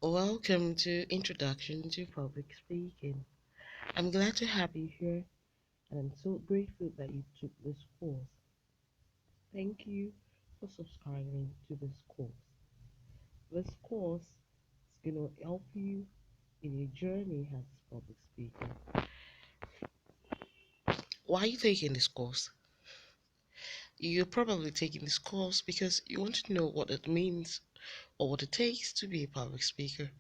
Welcome to Introduction to Public Speaking. I'm glad to have you here, and I'm so grateful that you took this course. Thank you for subscribing to this course. This course is going to help you in your journey as public speaker. Why are you taking this course? You're probably taking this course because you want to know what it means or what it takes to be a public speaker.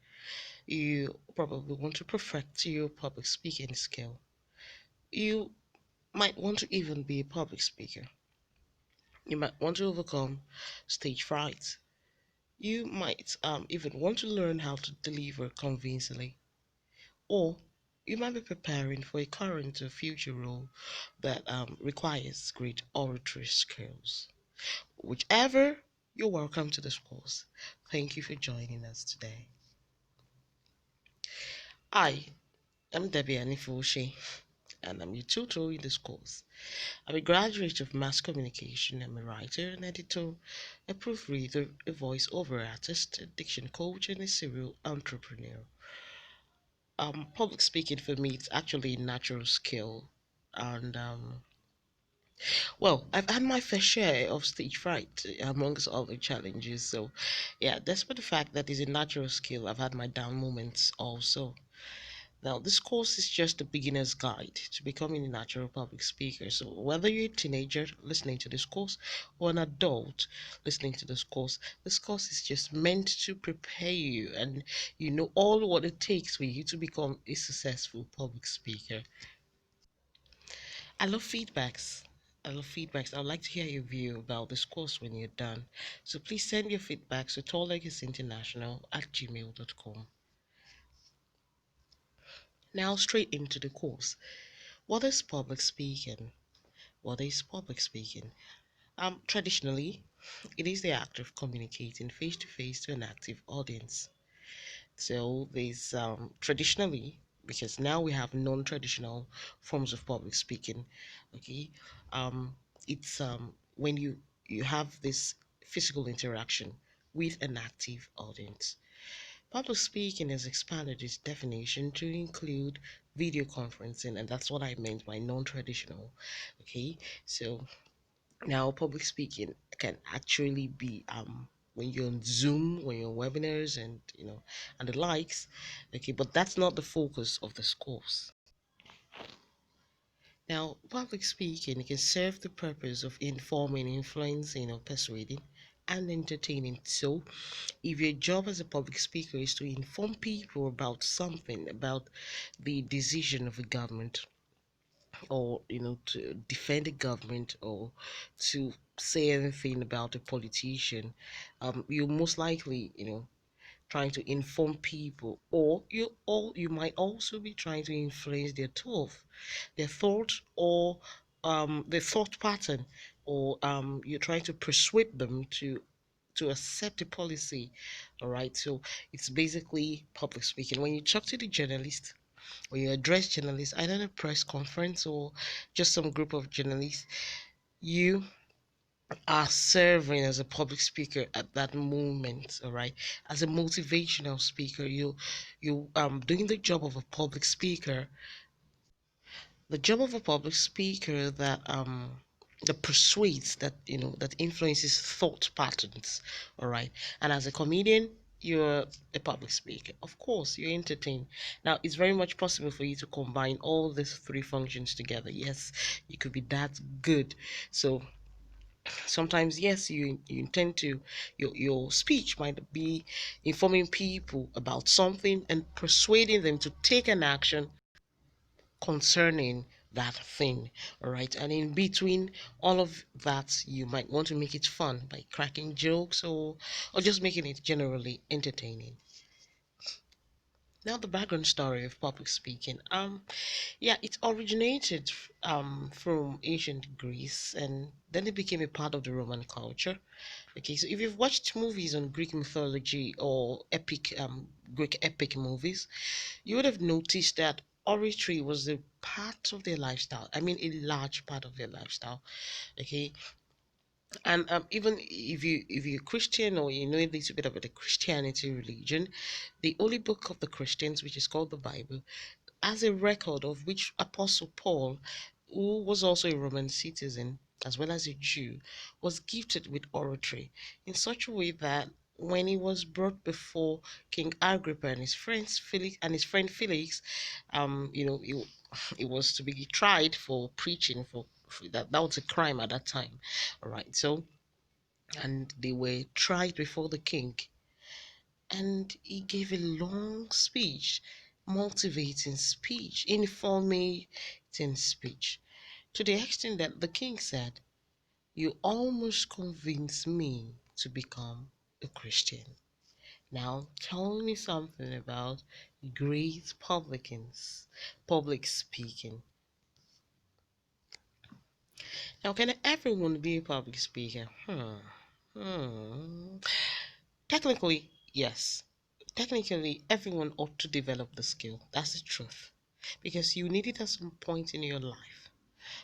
You probably want to perfect your public speaking skill. You might want to even be a public speaker. You might want to overcome stage fright. You might even want to learn how to deliver convincingly. Or you might be preparing for a current or future role that requires great oratory skills. Whichever, you're welcome to this course. Thank you for joining us today. I am Debbie Anifushi, and I'm your tutor in this course. I'm a graduate of mass communication. I'm a writer, an editor, a proofreader, a voice-over artist, a diction coach, and a serial entrepreneur. Public speaking for me it's actually a natural skill, and well, I've had my fair share of stage fright amongst all the challenges. So, yeah, despite the fact that it's a natural skill, I've had my down moments also. Now, this course is just a beginner's guide to becoming a natural public speaker. So, whether you're a teenager listening to this course or an adult listening to this course is just meant to prepare you and you know all what it takes for you to become a successful public speaker. I love feedbacks. I love feedbacks. I'd like to hear your view about this course when you're done. So please send your feedbacks to talllegacyinternational@gmail.com. Now straight into the course. What is public speaking? What is public speaking? Traditionally, it is the act of communicating face to face to an active audience. So there's traditionally, because now we have non-traditional forms of public speaking. Okay, um, it's when you have this physical interaction with an active audience. Public speaking has expanded its definition to include video conferencing, and that's what I meant by non-traditional. Okay, so now public speaking can actually be when you're on Zoom, when you're on webinars and and the likes. Okay, but that's not the focus of this course. Now, public speaking can serve the purpose of informing, influencing, or persuading and entertaining. So, if your job as a public speaker is to inform people about something, about the decision of a government, or to defend the government or to say anything about a politician, you most likely trying to inform people, or you might also be trying to influence their thought, or their thought pattern, or you're trying to persuade them to accept a policy. All right, so it's basically public speaking. When you talk to the journalist or you address journalists, either in a press conference or just some group of journalists, you are serving as a public speaker at that moment. All right, as a motivational speaker, you doing the job of a public speaker, the job of a public speaker that persuades, that influences thought patterns. All right, and as a comedian, you're a public speaker. Of course, you entertain. Now, it's very much possible for you to combine all these three functions together. Yes, you could be that good. So sometimes, yes, you intend to, your speech might be informing people about something and persuading them to take an action concerning that thing. All right, and in between all of that, you might want to make it fun by cracking jokes, or just making it generally entertaining. Now, the background story of public speaking. Yeah, it originated from ancient Greece, and then it became a part of the Roman culture. Okay, so if you've watched movies on Greek mythology or Greek epic movies, you would have noticed that oratory was a part of their lifestyle. I mean, a large part of their lifestyle. Okay, And even if you're Christian or you know a little bit about the Christianity religion, the holy book of the Christians, which is called the Bible, has a record of which Apostle Paul, who was also a Roman citizen as well as a Jew, was gifted with oratory in such a way that when he was brought before King Agrippa and his friends Felix and his friend Felix, it was to be tried for preaching for that was a crime at that time. All right, so and they were tried before the king, and he gave a long speech, motivating speech, informating speech, to the extent that the king said, "You almost convinced me to become a Christian. Now tell me something about great publicans, public speaking." Now, can everyone be a public speaker? Hmm. Technically, yes. Technically, everyone ought to develop the skill. That's the truth. Because you need it at some point in your life.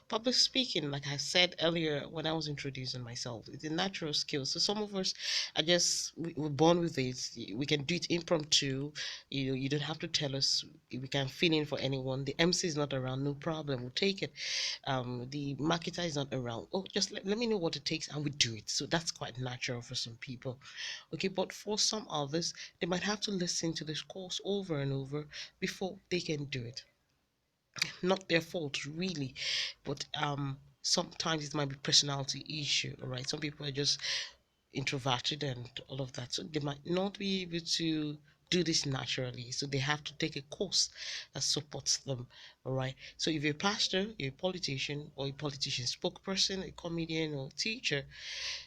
Public speaking, like I said earlier when I was introducing myself, it's a natural skill. So some of us are just we're born with it. We can do it impromptu. You don't have to tell us. We can fill in for anyone. The MC is not around, no problem. We'll take it. The marketer is not around. Oh, just let me know what it takes and we do it. So that's quite natural for some people. Okay, but for some others, they might have to listen to this course over and over before they can do it. Not their fault really, but sometimes it might be personality issue. All right, some people are just introverted and all of that, so they might not be able to do this naturally, so they have to take a course that supports them. All right, so if you're a pastor, you're a politician, or a politician spokesperson, a comedian, or teacher,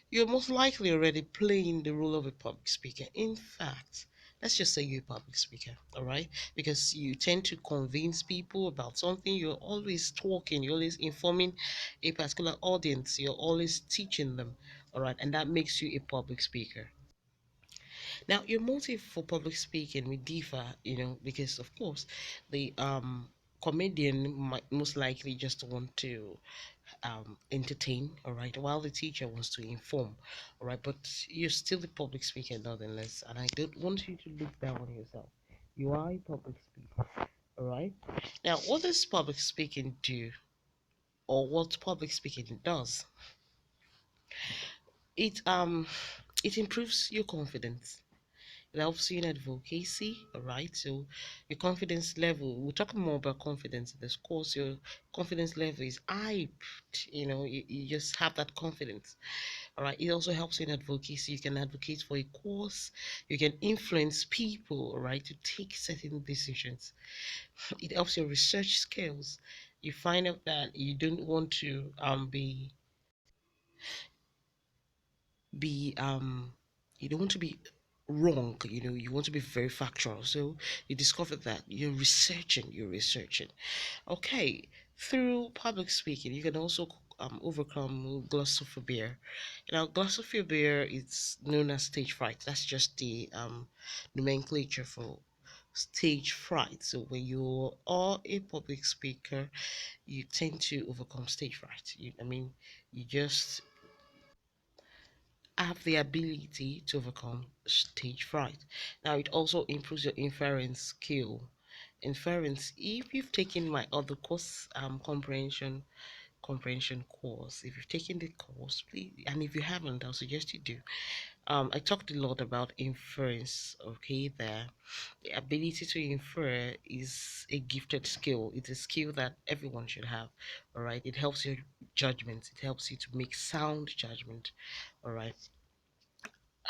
you're most likely already playing the role of a public speaker. In fact, let's just say you're a public speaker, all right? Because you tend to convince people about something, you're always talking, you're always informing a particular audience, you're always teaching them, all right? And that makes you a public speaker. Now, your motive for public speaking will differ, because of course, the comedian might most likely just want to entertain, all right, while the teacher wants to inform, all right, but you're still a public speaker nonetheless, and I don't want you to look down on yourself. You are a public speaker, all right. Now, what does public speaking do, or what public speaking does? It um it improves your confidence. It helps you in advocacy, all right? So your confidence level, we'll talk more about confidence in this course. Your confidence level is hyped, you just have that confidence. All right. It also helps in advocacy. You can advocate for a cause. You can influence people, all right, to take certain decisions. It helps your research skills. You find out that you don't want to be you don't want to be wrong. You want to be very factual. So you discover that you're researching. Okay, through public speaking, you can also overcome glossophobia. Glossophobia is known as stage fright. That's just the nomenclature for stage fright. So when you are a public speaker, you tend to overcome stage fright. You just have the ability to overcome stage fright. Now, it also improves your inference skill. Inference, if you've taken my other course, comprehension course, if you've taken the course, please, and if you haven't, I'll suggest you do. I talked a lot about inference. Okay, there, the ability to infer is a gifted skill. It's a skill that everyone should have. All right, it helps your judgment. It helps you to make sound judgment. All right.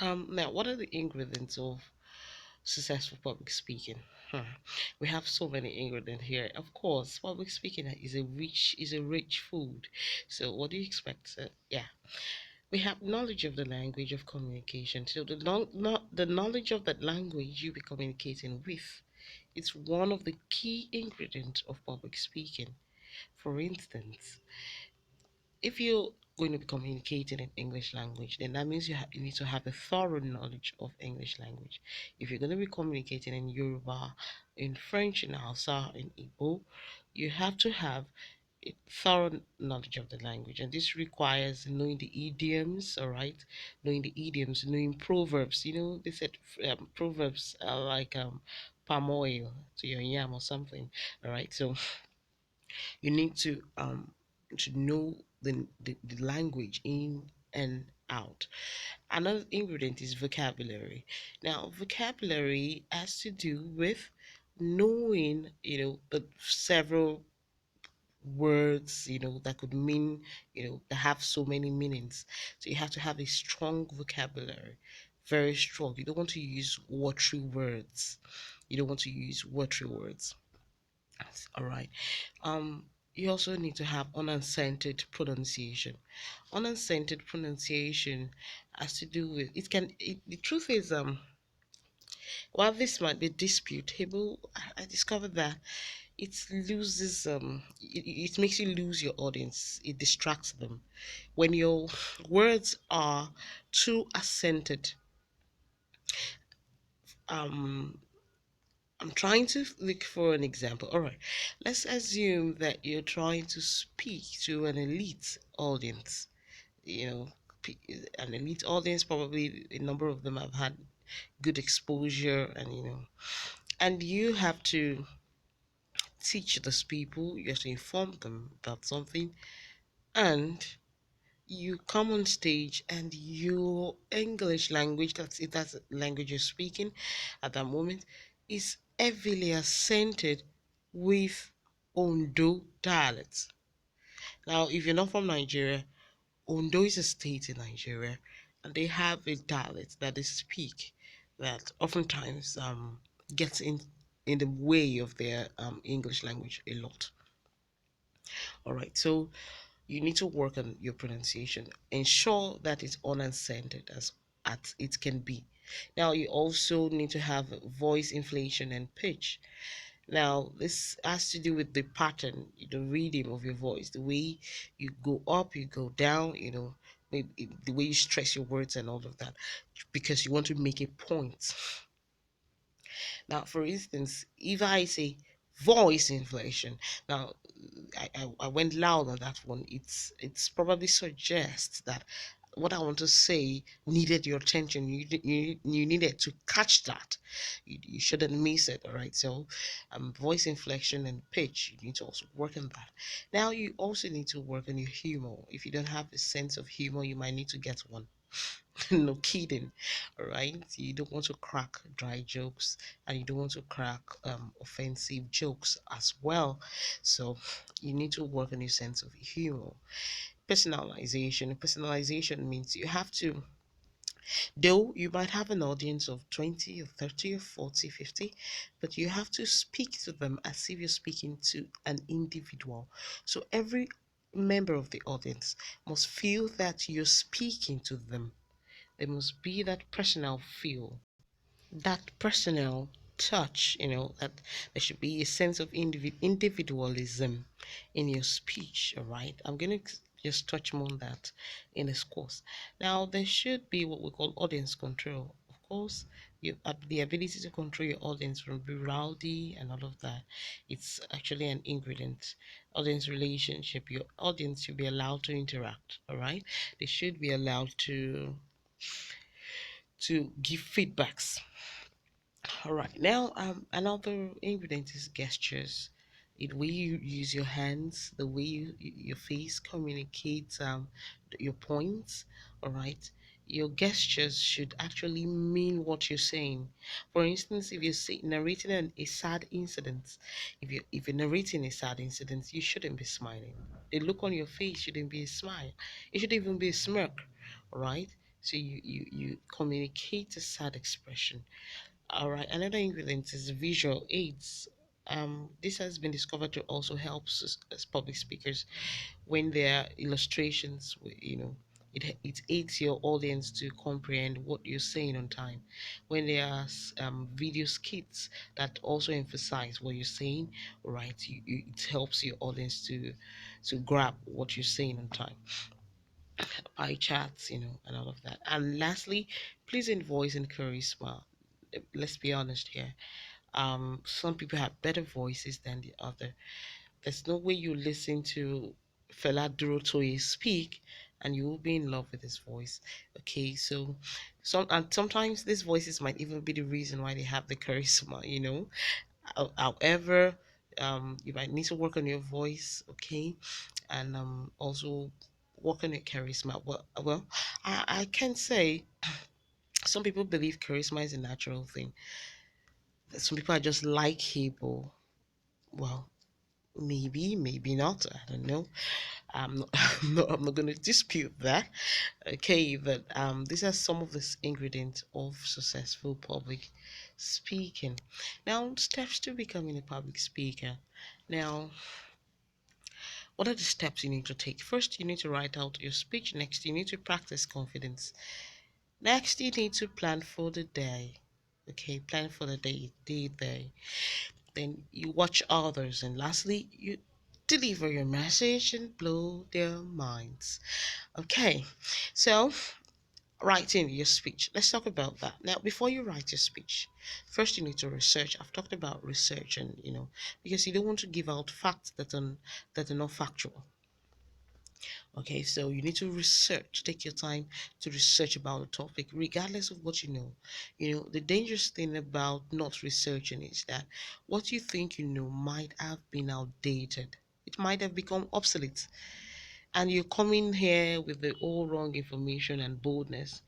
Now, what are the ingredients of successful public speaking? We have so many ingredients here. Of course, public speaking is a rich food. So, what do you expect? Yeah, we have knowledge of the language of communication. So, the knowledge of that language you be communicating with, it's one of the key ingredients of public speaking. For instance, if you're going to be communicating in English language, then that means you need to have a thorough knowledge of English language. If you're going to be communicating in Yoruba, in French, in Hausa, in Igbo, you have to have a thorough knowledge of the language, and this requires knowing the idioms. All right, knowing the idioms, knowing proverbs. They said proverbs are like palm oil to your yam or something. All right, so you need to know the language in and out. Another ingredient is vocabulary. Now, vocabulary has to do with knowing, the several words, that could mean, that have so many meanings. So you have to have a strong vocabulary, very strong. You don't want to use watery words. You don't want to use watery words. All right. You also need to have unaccented pronunciation. Unaccented pronunciation has to do with the truth is, while this might be disputable, I discovered that it makes you lose your audience. It distracts them when your words are too accented. um I'm trying to look for an example. All right, let's assume that you're trying to speak to an elite audience. You know, an elite audience, probably a number of them have had good exposure, and you have to teach these people, you have to inform them about something, and you come on stage and your English language, that's the language you're speaking at that moment, is heavily accented with Ondo dialects. Now, if you're not from Nigeria, Ondo is a state in Nigeria, and they have a dialect that they speak that oftentimes gets in the way of their English language a lot. All right, so you need to work on your pronunciation. Ensure that it's unaccented as it can be. Now, you also need to have voice inflation and pitch. Now, this has to do with the pattern, the rhythm of your voice, the way you go up, you go down, maybe the way you stress your words and all of that, because you want to make a point. Now, for instance, if I say voice inflation, now I went loud on that one. It's probably suggests that what I want to say needed your attention. You needed to catch that. You shouldn't miss it. All right. So, voice inflection and pitch. You need to also work on that. Now, you also need to work on your humor. If you don't have a sense of humor, you might need to get one. No kidding. All right, you don't want to crack dry jokes, and you don't want to crack offensive jokes as well. So you need to work on your sense of humor. Personalization means you have to, though you might have an audience of 20 or 30 or 40, 50, but you have to speak to them as if you're speaking to an individual. So every member of the audience must feel that you're speaking to them. There must be that personal feel, that personal touch, that there should be a sense of individualism in your speech. All right, I'm going to just touch more on that in this course. Now, there should be what we call audience control. Of course, you have the ability to control your audience from be rowdy and all of that. It's actually an ingredient. Audience relationship, your audience should be allowed to interact. All right, they should be allowed to give feedbacks. All right, now another ingredient is gestures. The way you use your hands, the way your face communicates your points. All right, your gestures should actually mean what you're saying. For instance, if you're narrating a sad incident, if you're narrating a sad incident, you shouldn't be smiling. The look on your face shouldn't be a smile. It should even be a smirk. All right. So you communicate a sad expression. All right, another ingredient is visual aids. This has been discovered to also help as public speakers when there are illustrations. It aids your audience to comprehend what you're saying on time. When there are video skits that also emphasize what you're saying, all right, it helps your audience to grab what you're saying on time. Pie charts, and all of that. And lastly, pleasing voice and charisma. Let's be honest here. Some people have better voices than the other. There's no way you listen to Fela Durotoye speak and you will be in love with his voice. Okay, so sometimes these voices might even be the reason why they have the charisma. However, you might need to work on your voice, okay, and also work on your charisma. Well, I can say some people believe charisma is a natural thing. Some people are just likable. Well, maybe, maybe not. I don't know. I'm not going to dispute that. Okay, but these are some of the ingredients of successful public speaking. Now, steps to becoming a public speaker. Now, what are the steps you need to take? First, you need to write out your speech. Next, you need to practice confidence. Next, you need to plan for the day. Okay, plan for the day. Then you watch others. And lastly, you deliver your message and blow their minds. Okay, so writing your speech. Let's talk about that. Now, before you write your speech, first you need to research. I've talked about research and because you don't want to give out facts that are not factual. Okay, so you need to research. Take your time to research about the topic, regardless of what you know. The dangerous thing about not researching is that what you think you know might have been outdated. It might have become obsolete. And you come in here with the all wrong information and boldness,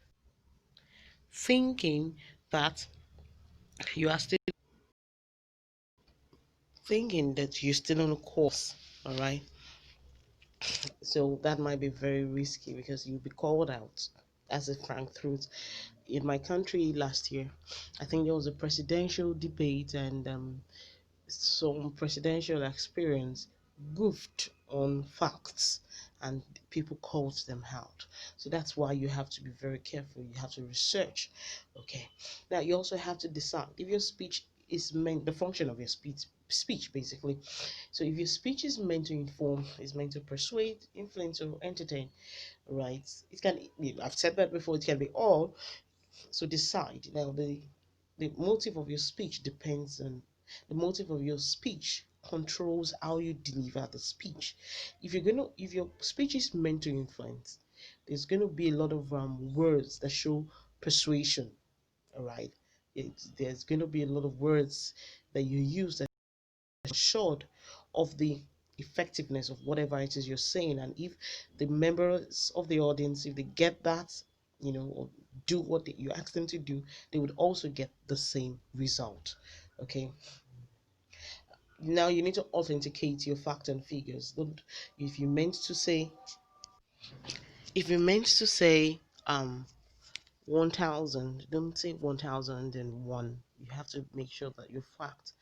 thinking that you are still thinking that you're still on a course. All right. So that might be very risky because you'll be called out as a frank truth. In my country last year, I think there was a presidential debate, and some presidential experience goofed on facts, and people called them out. So that's why you have to be very careful. You have to research. Okay. Now you also have to decide if your speech is meant the function of your speech basically. So if your speech is meant to inform, is meant to persuade, influence, or entertain, right? It can, I've said that before, it can be all. So decide. Now the motive of your speech depends on the motive of your speech controls how you deliver the speech. If your speech is meant to influence, there's gonna be a lot of words that show persuasion. All right. There's gonna be a lot of words that you use that are assured of the effectiveness of whatever it is you're saying. And if the members of the audience, if they get that, or do what you ask them to do, they would also get the same result. Okay. Now you need to authenticate your facts and figures. Don't if you meant to say if you meant to say 1000, don't say 1001. You have to make sure that your facts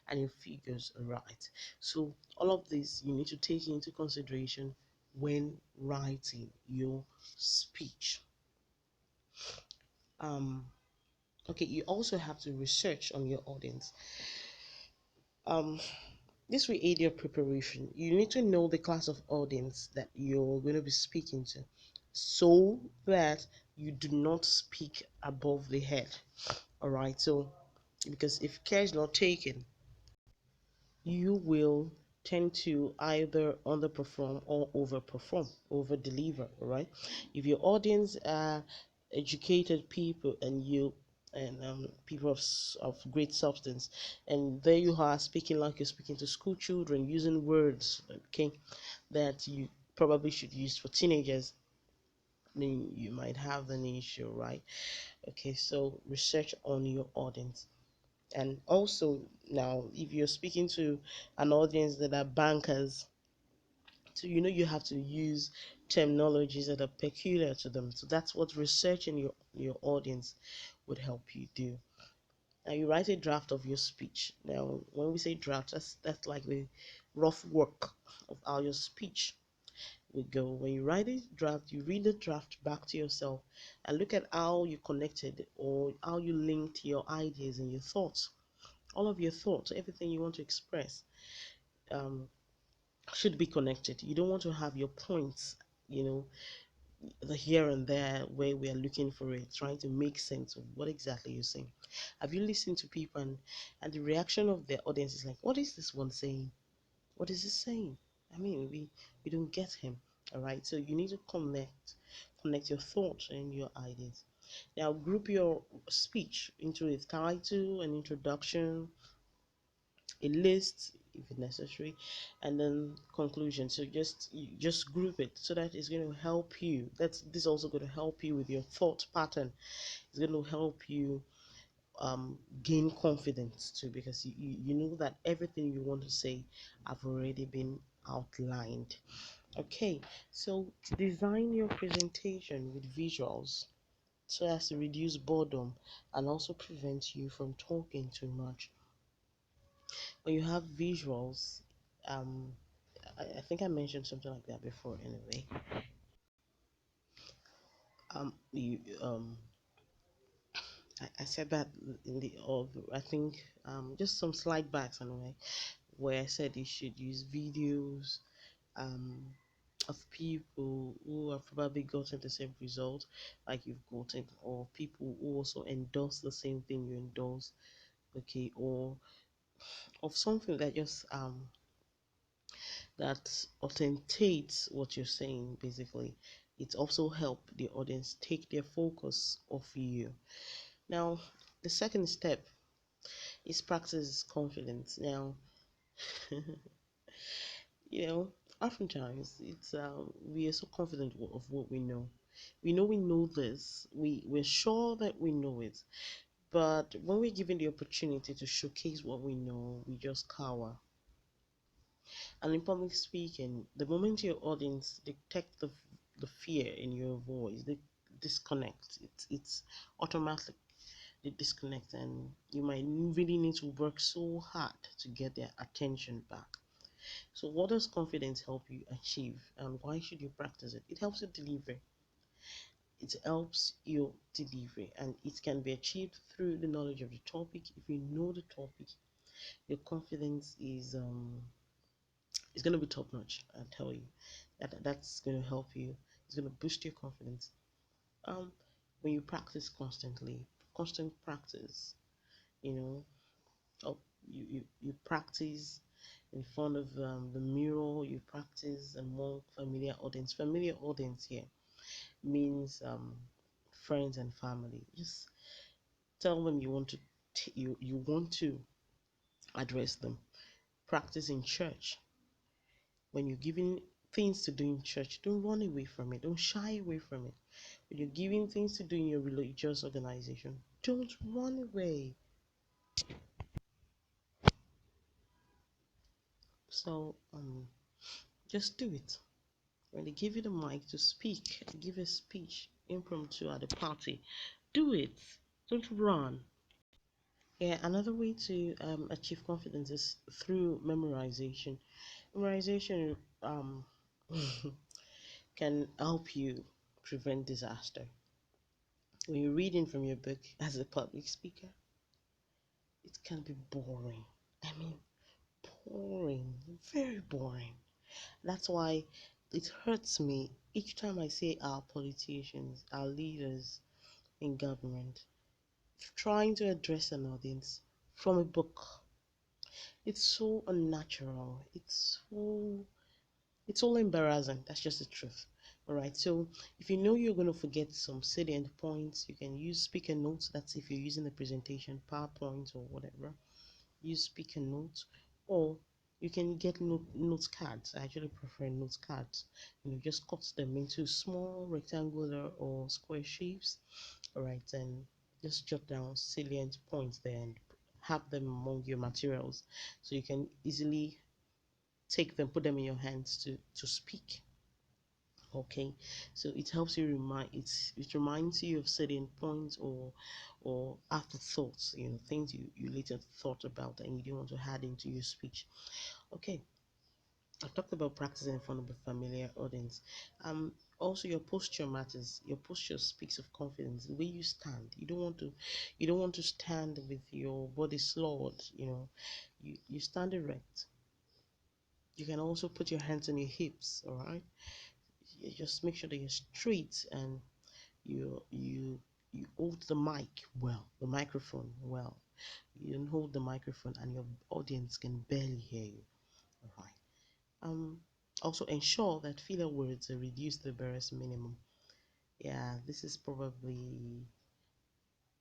and your figures are right. So all of this you need to take into consideration when writing your speech. um okay, you also have to research on your audience. um this will aid your preparation. You need to know the class of audience that you're going to be speaking to, so that you do not speak above the head. All right. So because if care is not taken, you will tend to either underperform or overperform, over deliver. All right. If your audience are educated people and people of great substance, and there you are speaking like you're speaking to school children, using words, okay, that you probably should use for teenagers, then you might have an issue, right? Okay, so research on your audience. And also, now if you're speaking to an audience that are bankers, so you have to use terminologies that are peculiar to them. So that's what researching your audience would help you do. Now you write a draft of your speech. Now when we say draft, that's like the rough work of how your speech would go. When you write a draft, you read the draft back to yourself and look at how you connected or how you linked your ideas and your thoughts. All of your thoughts, everything you want to express, um, should be connected. You don't want to have your points, you know, the here and there where we are looking for it, trying to make sense of what exactly you're saying. Have you listened to people and the reaction of their audience is like, what is this one saying? What is he saying? I mean, we don't get him. All right. So you need to connect your thoughts and your ideas. Now, group your speech into a title, an introduction, a list if necessary, and then conclusion. So just group it so that it's going to help you. This is also going to help you with your thought pattern. It's going to help you gain confidence too, because you know that everything you want to say have already been outlined. Okay, so design your presentation with visuals so as to reduce boredom and also prevent you from talking too much. When you have visuals, um I think I mentioned something like that before anyway. You I said that in the of I think just some slide backs anyway, where I said you should use videos um of people who have probably gotten the same result like you've gotten, or people who also endorse the same thing you endorse, okay, or of something that just that authenticates what you're saying basically. It also help the audience take their focus off you. Now, the second step is practice confidence. Now, you know, oftentimes it's we are so confident of what we know. We know this. We're sure that we know it. But when we're given the opportunity to showcase what we know, we just cower. And in public speaking, the moment your audience detect the fear in your voice, they disconnect. It's automatic. They disconnect, and you might really need to work so hard to get their attention back. So, what does confidence help you achieve, and why should you practice it? It helps you deliver. It helps you deliver, and it can be achieved through the knowledge of the topic. If you know the topic, your confidence is going to be top notch. I tell you, that's going to help you. It's going to boost your confidence. Um, when you practice constantly, constant practice, you know, oh, you practice in front of the mirror. You practice among familiar audience. Familiar audience here means friends and family. Just tell them you want to you want to address them. Practice in church. When you're giving things to do in church, don't run away from it. Don't shy away from it. When you're giving things to do in your religious organization, don't run away. So just do it. When they give you the mic to speak, give a speech impromptu at a party, do it. Don't run. Yeah, another way to achieve confidence is through memorization. Memorization can help you prevent disaster. When you're reading from your book as a public speaker, it can be boring. I mean, boring, very boring. That's why it hurts me each time I see our politicians, our leaders in government, trying to address an audience from a book. It's so unnatural. It's all embarrassing. That's just the truth. All right. So if you know you're going to forget some salient points, you can use speaker notes. That's if you're using the presentation, PowerPoint or whatever. Use speaker notes, or you can get notes cards. I actually prefer notes cards. Just cut them into small rectangular or square shapes. All right, and just jot down salient points there and have them among your materials, so you can easily take them, put them in your hands to speak. Okay, so it helps you it reminds you of certain points or afterthoughts, things you later thought about and you didn't want to add into your speech. Okay, I've talked about practicing in front of a familiar audience. Also your posture matters. Your posture speaks of confidence. The way you stand, you don't want to stand with your body slowed. You stand erect. You can also put your hands on your hips. All right, you just make sure that you're straight, and you hold the mic well, the microphone well. You don't hold the microphone and your audience can barely hear you. All right. Um, Also ensure that filler words are reduced to the barest minimum. Yeah, this is probably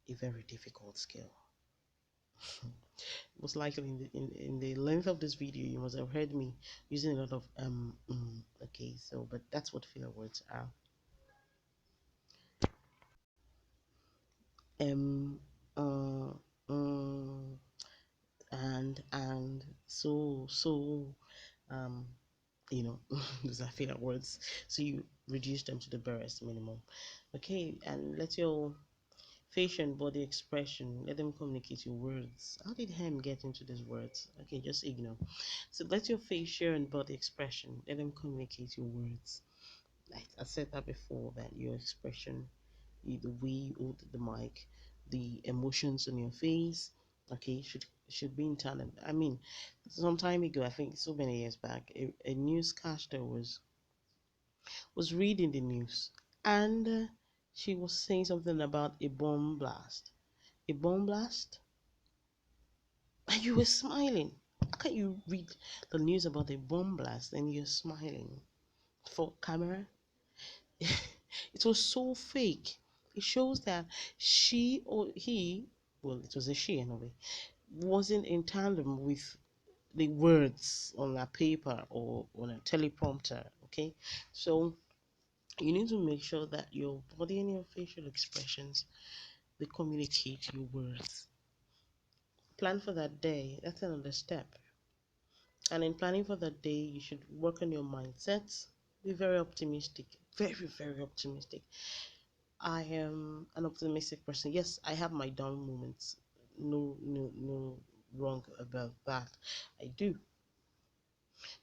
a very difficult skill. Most likely in the length of this video, you must have heard me using a lot of okay, so but that's what filler words are. Um, uh, um, and so um you know those are filler words, so you reduce them to the barest minimum. Okay, and let your facial and body expression let them communicate your words. How did him get into these words? Okay, just ignore. So let your facial and body expression let them communicate your words. Like I said that before, that your expression, the way you hold the mic, the emotions on your face, okay, should be in tandem. I mean, some time ago, I think so many years back, a newscaster was reading the news, and she was saying something about a bomb blast. A bomb blast, and you were smiling. How can you read the news about a bomb blast and you're smiling for camera? It was so fake. It shows that she or he, well, it was a she anyway, wasn't in tandem with the words on a paper or on a teleprompter. Okay, so you need to make sure that your body and your facial expressions they communicate your words. Plan for that day. That's another step. And in planning for that day, you should work on your mindset. Be very optimistic. Very, very optimistic. I am an optimistic person. Yes, I have my down moments. No, no, no wrong about that. I do.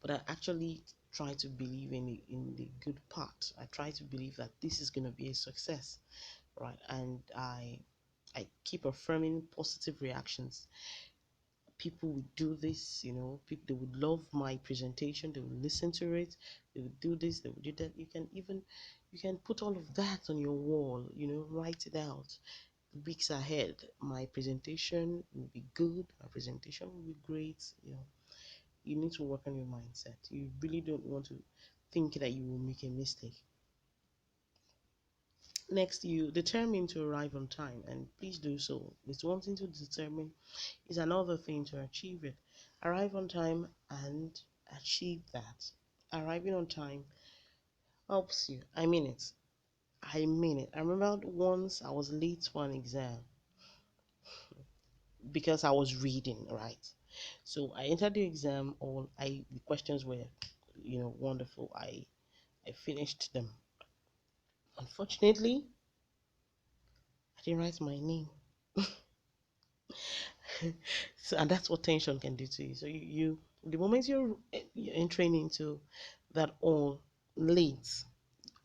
But I actually try to believe in the good part. I try to believe that this is gonna be a success, right? And I keep affirming positive reactions. People would do this, people they would love my presentation, they would listen to it, they would do this, they would do that. You can put all of that on your wall, write it out. Weeks ahead, my presentation will be good, my presentation will be great. You need to work on your mindset. You really don't want to think that you will make a mistake. Next, you determine to arrive on time, and please do so. It's one thing to determine, is another thing to achieve it. Arrive on time and achieve that. Arriving on time helps you. I mean it. I mean it. I remember once I was late for an exam because I was reading, right? So I entered the exam, all the questions were, wonderful. I finished them. Unfortunately, I didn't write my name. So, and that's what tension can do to you. So the moment you're entering into that all late,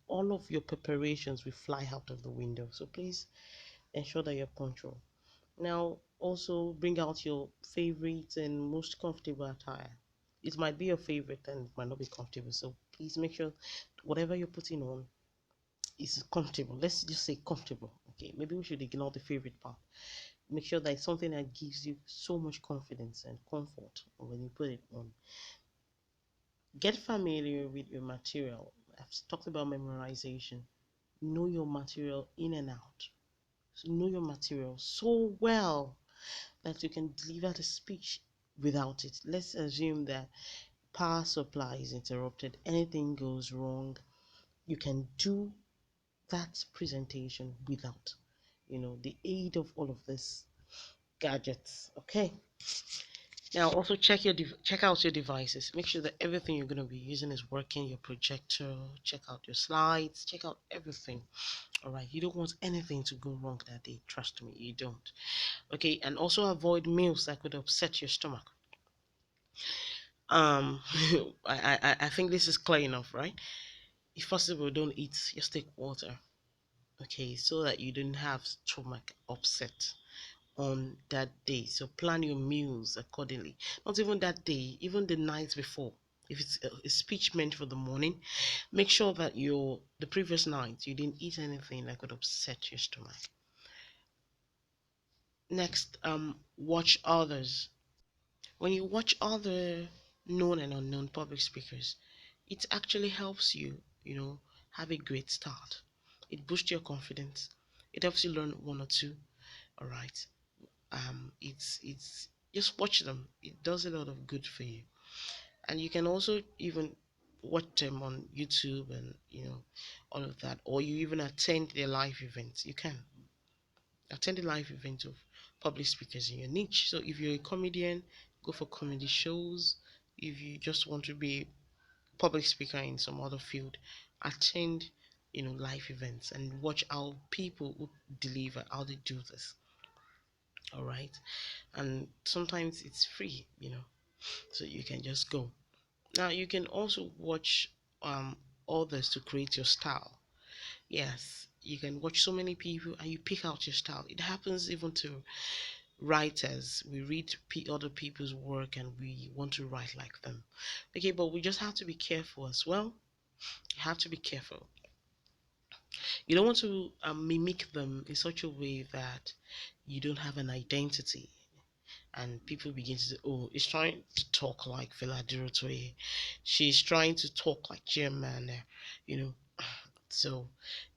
all of your preparations will fly out of the window. So please ensure that you're punctual. Now, also bring out your favorite and most comfortable attire. It might be your favorite and it might not be comfortable. So please make sure whatever you're putting on is comfortable. Let's just say comfortable. Okay, maybe we should ignore the favorite part. Make sure that it's something that gives you so much confidence and comfort when you put it on. Get familiar with your material. I've talked about memorization. Know your material in and out. So know your material so well that you can deliver the speech without it. Let's assume that power supply is interrupted, anything goes wrong. You can do that presentation without, the aid of all of this gadgets. Okay. Now also check out your devices. Make sure that everything you're going to be using is working. Your projector. Check out your slides. Check out everything. All right. You don't want anything to go wrong that day. Trust me, you don't. Okay. And also avoid meals that could upset your stomach. Um, I think this is clear enough, right? If possible, don't eat. Just take water. Okay, so that you don't have stomach upset on that day. So plan your meals accordingly. Not even that day, even the night before. If it's a speech meant for the morning, make sure that the previous night you didn't eat anything that could upset your stomach. Next, watch others. When you watch other known and unknown public speakers. It actually helps you, have a great start. It boosts your confidence. It helps you learn one or two. All right. It's just watch them. It does a lot of good for you, and you can also even watch them on YouTube and all of that, or you even attend their live events. You can attend a live event of public speakers in your niche. So if you're a comedian, go for comedy shows. If you just want to be a public speaker in some other field, attend live events and watch how people who deliver, how they do this. All right. And sometimes it's free, so you can just go. Now you can also watch others to create your style. Yes, you can watch so many people and you pick out your style. It happens even to writers. We read other people's work and we want to write like them. Okay, but we just have to be careful as well. You have to be careful. You don't want to mimic them in such a way that you don't have an identity. And people begin to say, oh, he's trying to talk like Villa Dirotwe. She's trying to talk like German, you know. So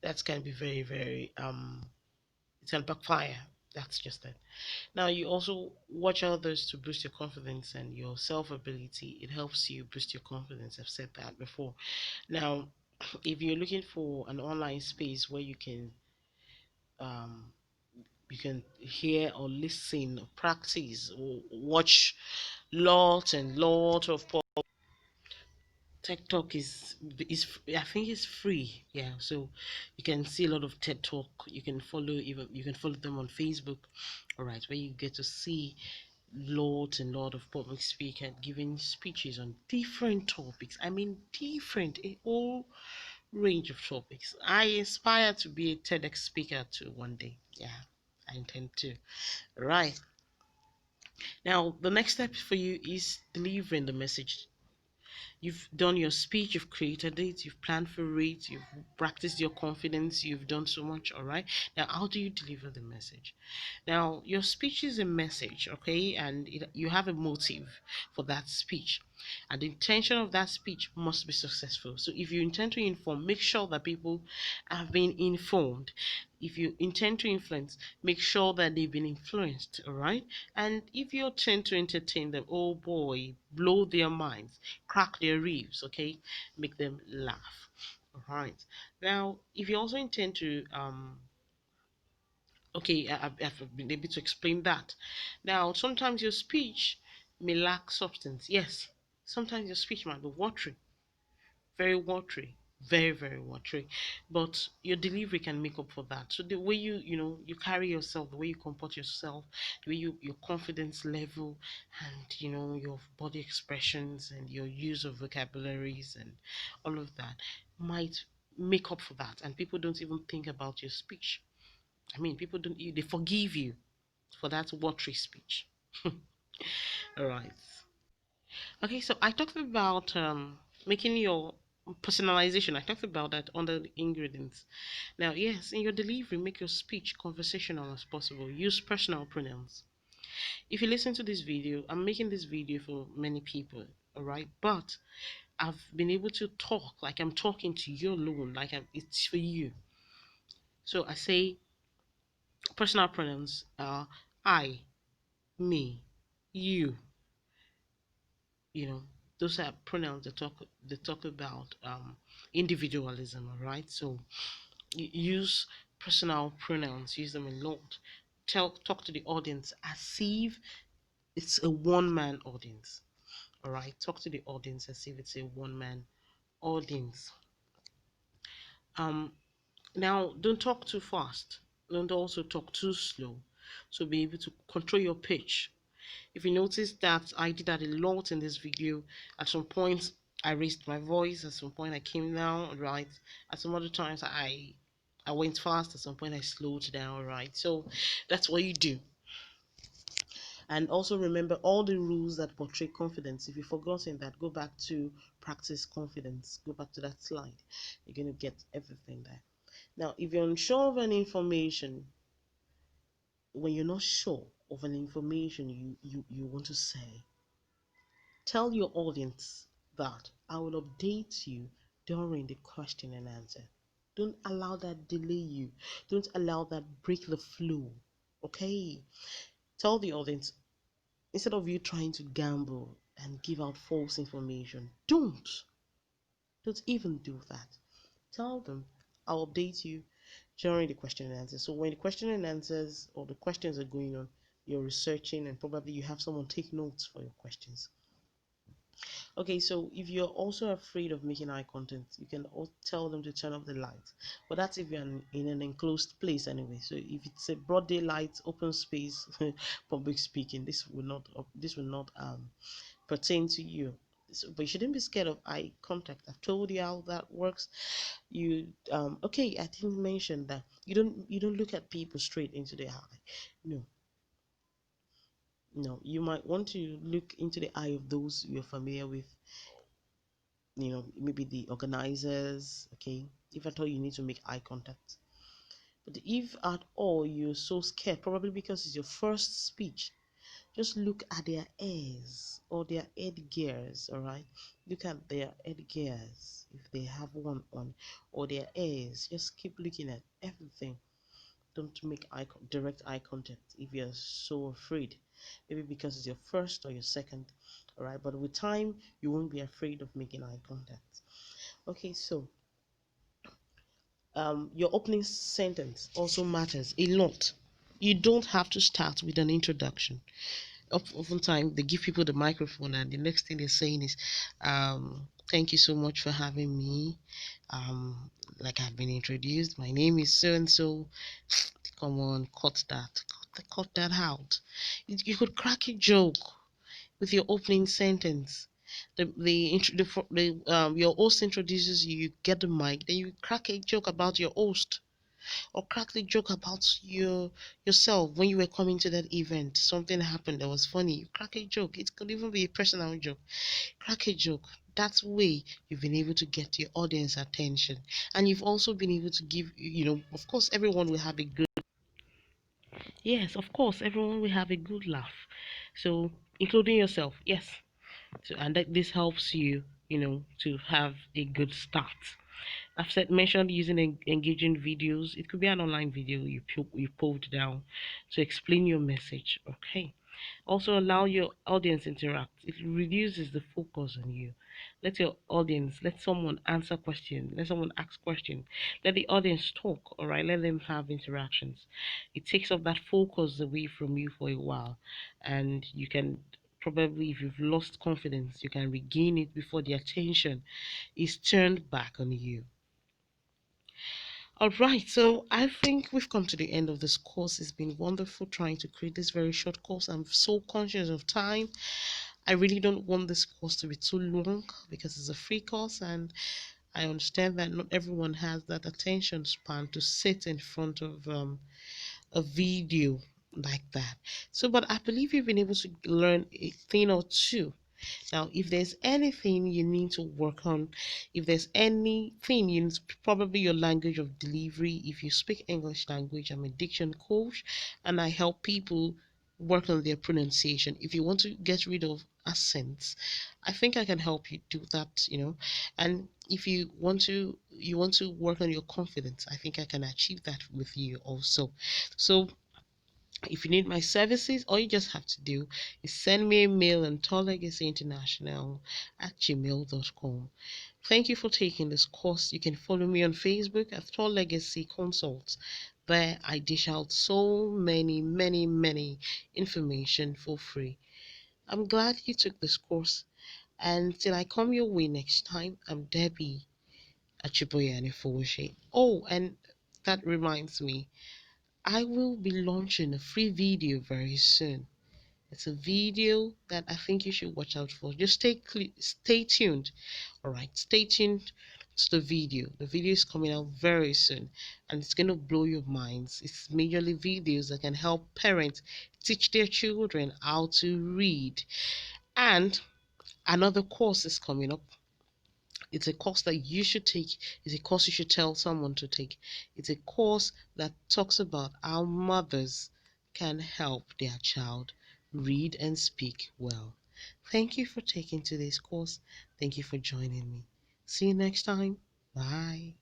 that's going to be very, very, it's going to backfire. That's just it. Now, you also watch others to boost your confidence and your self ability. It helps you boost your confidence. I've said that before. Now, if you're looking for an online space where um, you can hear or listen, or practice, or watch lot and lot of TikTok is I think it's free. Yeah, so you can see a lot of TED Talk. You can follow them on Facebook. All right, where you get to see lots and lot of public speakers giving speeches on different topics. I mean, different a whole range of topics. I aspire to be a TEDx speaker too one day. Yeah, I intend to. Right. Now, the next step for you is delivering the message. You've done your speech, you've created it, you've planned for it, you've practiced your confidence, you've done so much, all right? Now, how do you deliver the message? Now, your speech is a message, okay? And you have a motive for that speech. And the intention of that speech must be successful. So, if you intend to inform, make sure that people have been informed. If you intend to influence, make sure that they've been influenced, all right? And if you intend to entertain them, oh boy, blow their minds, crack their ribs, okay? Make them laugh. All right. Now, if you also intend to okay, I've been able to explain that. Now, sometimes your speech may lack substance. Yes, sometimes your speech might be watery, very watery, very, very watery. But your delivery can make up for that. So the way you carry yourself, the way you comport yourself, the way your confidence level, and your body expressions and your use of vocabularies and all of that might make up for that. And people don't even think about your speech. I mean, people don't, they forgive you for that watery speech. All right. Okay, so I talked about making your personalization. I talked about that under the ingredients. Now, yes, in your delivery, make your speech conversational as possible. Use personal pronouns. If you listen to this video, I'm making this video for many people, all right? But I've been able to talk like I'm talking to you alone, like it's for you. So I say personal pronouns are I, me, you, you know those are pronouns that talk about individualism, all right? So use personal pronouns, use them a lot. Talk to the audience as if it's a one-man audience, all right? Talk to the audience as if it's a one-man audience. um Now, don't talk too fast, don't also talk too slow, so be able to control your pitch. If you notice that I did that a lot in this video, at some point I raised my voice, at some point I came down, right? At some other times I went fast, at some point I slowed down, right? So that's what you do. And also remember all the rules that portray confidence. If you've forgotten that, go back to practice confidence. Go back to that slide. You're going to get everything there. Now, if you're unsure of an information, when you're not sure of an information you want to say, Tell your audience that I will update you during the question and answer. Don't allow that delay you. Don't allow that break the flow. Okay? Tell the audience, instead of you trying to gamble and give out false information, don't even do that. Tell them, I'll update you during the question and answer. So when the question and answers or the questions are going on, you're researching and probably you have someone take notes for your questions. Okay, so if you're also afraid of making eye contact, you can tell them to turn off the lights. But that's if you're in an enclosed place anyway. So if it's a broad daylight, open space, public speaking, this will not pertain to you. So, but you shouldn't be scared of eye contact. I've told you how that works. You okay, I didn't mention that you don't look at people straight into the eye. No, no. You might want to look into the eye of those you're familiar with, maybe the organizers, okay, if at all you need to make eye contact. But if at all you're so scared, probably because it's your first speech, just look at their ears or their head gears, all right? Look at their head gears if they have one on, or their ears. Just keep looking at everything. Don't make direct eye contact if you're so afraid. Maybe because it's your first or your second, all right? But with time, you won't be afraid of making eye contact. Okay, so your opening sentence also matters a lot. You don't have to start with an introduction. Oftentimes, they give people the microphone, and the next thing they're saying is, "Thank you so much for having me. Like I've been introduced, my name is so and so." Come on, cut that out. You could crack a joke with your opening sentence. Your host introduces you, you get the mic, then you crack a joke about your host, or crack the joke about yourself when you were coming to that event. Something happened that was funny. You crack a joke. It could even be a personal joke. Crack a joke. That's way you've been able to get your audience attention, and you've also been able to give. Of course, everyone will have a good. Yes, of course, everyone will have a good laugh. So, including yourself. Yes. So, and this helps you, to have a good start. I've mentioned using engaging videos. It could be an online video you pulled down to explain your message. Okay. Also allow your audience interact. It reduces the focus on you. Let someone answer question. Let someone ask question. Let the audience talk. All right. Let them have interactions. It takes off that focus away from you for a while, and you can probably, if you've lost confidence, you can regain it before the attention is turned back on you. All right, so I think we've come to the end of this course. It's been wonderful trying to create this very short course. I'm so conscious of time. I really don't want this course to be too long because it's a free course, and I understand that not everyone has that attention span to sit in front of a video like that. So, but I believe you've been able to learn a thing or two. Now, if there's anything you need to work on, if there's anything you need, probably your language of delivery. If you speak English language, I'm a diction coach, and I help people work on their pronunciation. If you want to get rid of accents, I think I can help you do that. And if you want to work on your confidence, I think I can achieve that with you also. So if you need my services, all you just have to do is send me a mail on talllegacyinternational@gmail.com. Thank you for taking this course. You can follow me on Facebook at Tall Legacy Consults. There I dish out so many, many, many information for free. I'm glad you took this course. And till I come your way next time, I'm Debbie Achiboyani Fowoshe. Oh, and that reminds me, I will be launching a free video very soon. It's a video that I think you should watch out for. Just stay tuned. All right, stay tuned to the video. The video is coming out very soon, and it's going to blow your minds. It's majorly videos that can help parents teach their children how to read. And another course is coming up. It's a course that you should take. It's a course you should tell someone to take. It's a course that talks about how mothers can help their child read and speak well. Thank you for taking today's course. Thank you for joining me. See you next time. Bye.